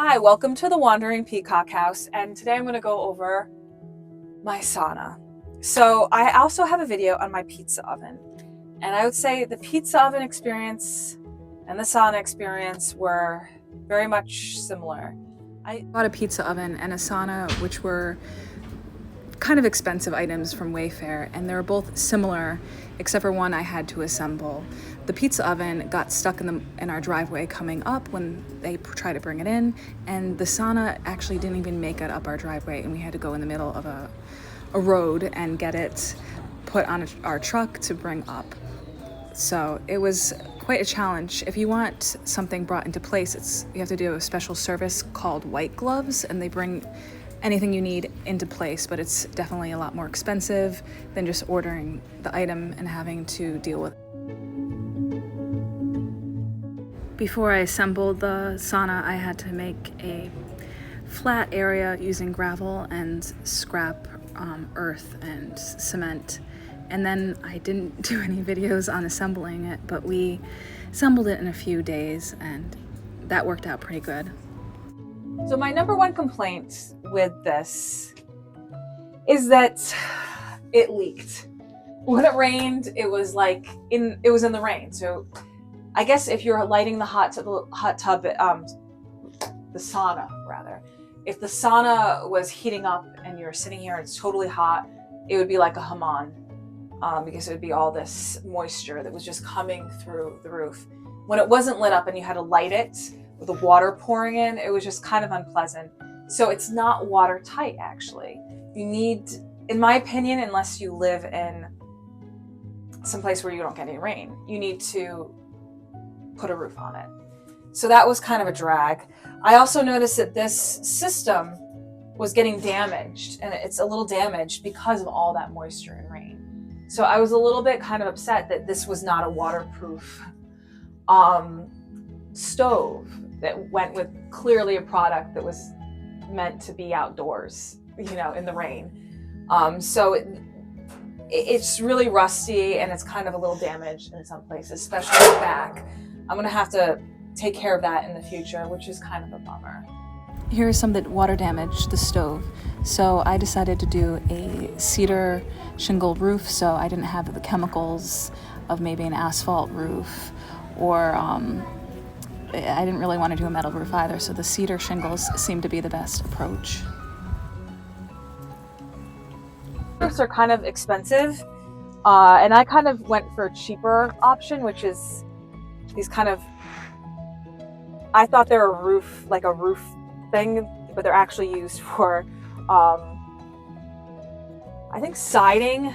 Hi, welcome to the Wandering Peacock House, and today I'm going to go over my sauna. So I also have a video on my pizza oven, and I would say the pizza oven experience and the sauna experience were very much similar. I bought a pizza oven and a sauna, which were kind of expensive items from Wayfair, and they were both similar, except for one I had to assemble. The pizza oven got stuck in our driveway coming up when they tried to bring it in, and the sauna actually didn't even make it up our driveway, and we had to go in the middle of a road and get it put on our truck to bring up. So it was quite a challenge. If you want something brought into place, you have to do a special service called white gloves, and they bring anything you need into place, but it's definitely a lot more expensive than just ordering the item and having to deal with it. Before I assembled the sauna, I had to make a flat area using gravel and scrap earth and cement. And then I didn't do any videos on assembling it, but we assembled it in a few days, and that worked out pretty good. So my number one complaint with this is that it leaked. When it rained, it was in the rain. So I guess if you're lighting the the sauna rather, if the sauna was heating up and you're sitting here and it's totally hot, it would be like a hammam, because it would be all this moisture that was just coming through the roof. When it wasn't lit up and you had to light it with the water pouring in, it was just kind of unpleasant. So it's not watertight, actually. You need, in my opinion, unless you live in some place where you don't get any rain, you need to put a roof on it. So that was kind of a drag. I also noticed that this system was getting damaged, and it's a little damaged because of all that moisture and rain. So I was a little bit kind of upset that this was not a waterproof stove that went with clearly a product that was meant to be outdoors, in the rain. So it's really rusty, and it's kind of a little damaged in some places, especially the back. I'm gonna have to take care of that in the future, which is kind of a bummer. Here's some that water damaged the stove. So I decided to do a cedar shingle roof, so I didn't have the chemicals of maybe an asphalt roof, or I didn't really want to do a metal roof either, so the cedar shingles seemed to be the best approach. Roofs are kind of expensive, and I kind of went for a cheaper option, which is these kind of, I thought they were a roof thing, but they're actually used for, I think siding.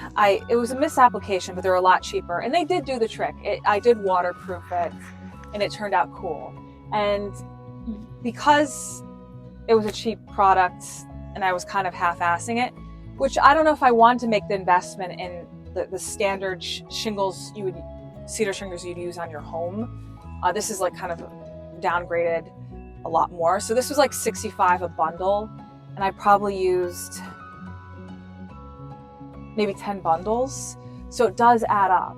It was a misapplication, but they're a lot cheaper, and they did do the trick. I did waterproof it, and it turned out cool. And because it was a cheap product and I was kind of half-assing it, which I don't know if I want to make the investment in the standard cedar shingles you'd use on your home. This is kind of downgraded a lot more. So this was $65 a bundle, and I probably used maybe 10 bundles. So it does add up.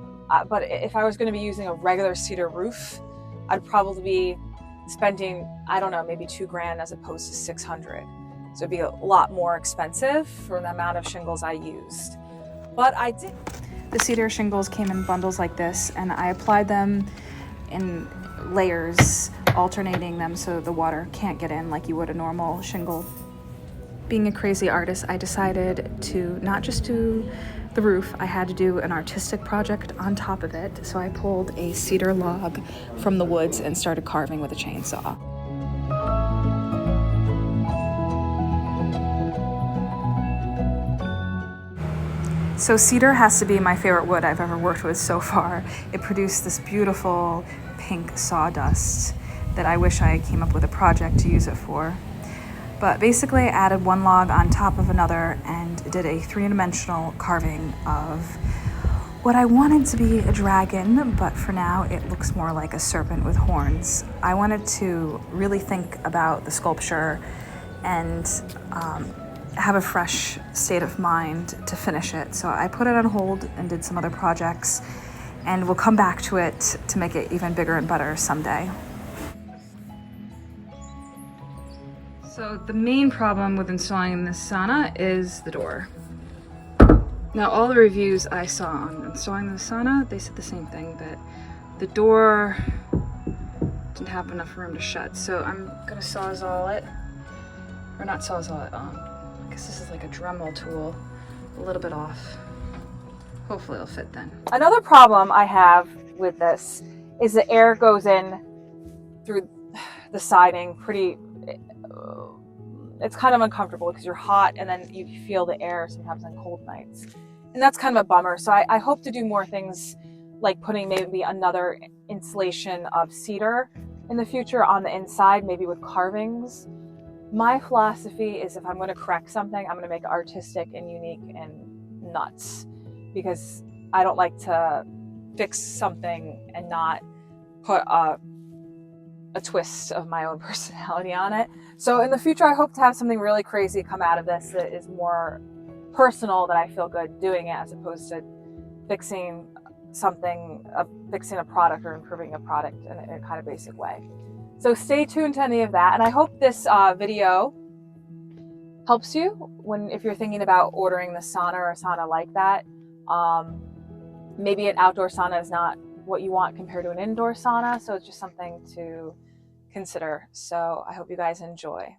But if I was going to be using a regular cedar roof, I'd probably be spending, I don't know, maybe $2,000 as opposed to $600. So it'd be a lot more expensive for the amount of shingles I used. But I did. The cedar shingles came in bundles like this, and I applied them in layers, alternating them so the water can't get in like you would a normal shingle. Being a crazy artist, I decided to not just do the roof, I had to do an artistic project on top of it. So I pulled a cedar log from the woods and started carving with a chainsaw. So cedar has to be my favorite wood I've ever worked with so far. It produced this beautiful pink sawdust that I wish I came up with a project to use it for. But basically I added one log on top of another and did a three-dimensional carving of what I wanted to be a dragon, but for now it looks more like a serpent with horns. I wanted to really think about the sculpture and have a fresh state of mind to finish it. So I put it on hold and did some other projects, and we'll come back to it to make it even bigger and better someday. So the main problem with installing this sauna is the door. Now all the reviews I saw on installing the sauna, they said the same thing, that the door didn't have enough room to shut. So I'm gonna sawzall it, or not sawzall it, I guess this is like a Dremel tool, a little bit off. Hopefully it'll fit then. Another problem I have with this is the air goes in through the siding pretty, it's kind of uncomfortable because you're hot and then you feel the air sometimes on cold nights. And that's kind of a bummer. So I hope to do more things like putting maybe another insulation of cedar in the future on the inside, maybe with carvings. My philosophy is if I'm going to correct something, I'm going to make it artistic and unique and nuts, because I don't like to fix something and not put a twist of my own personality on it. So in the future, I hope to have something really crazy come out of this that is more personal, that I feel good doing it, as opposed to fixing something, fixing a product or improving a product in a kind of basic way. So stay tuned to any of that. And I hope this video helps you if you're thinking about ordering the sauna or a sauna like that. Maybe an outdoor sauna is not what you want compared to an indoor sauna. So it's just something to consider. So I hope you guys enjoy.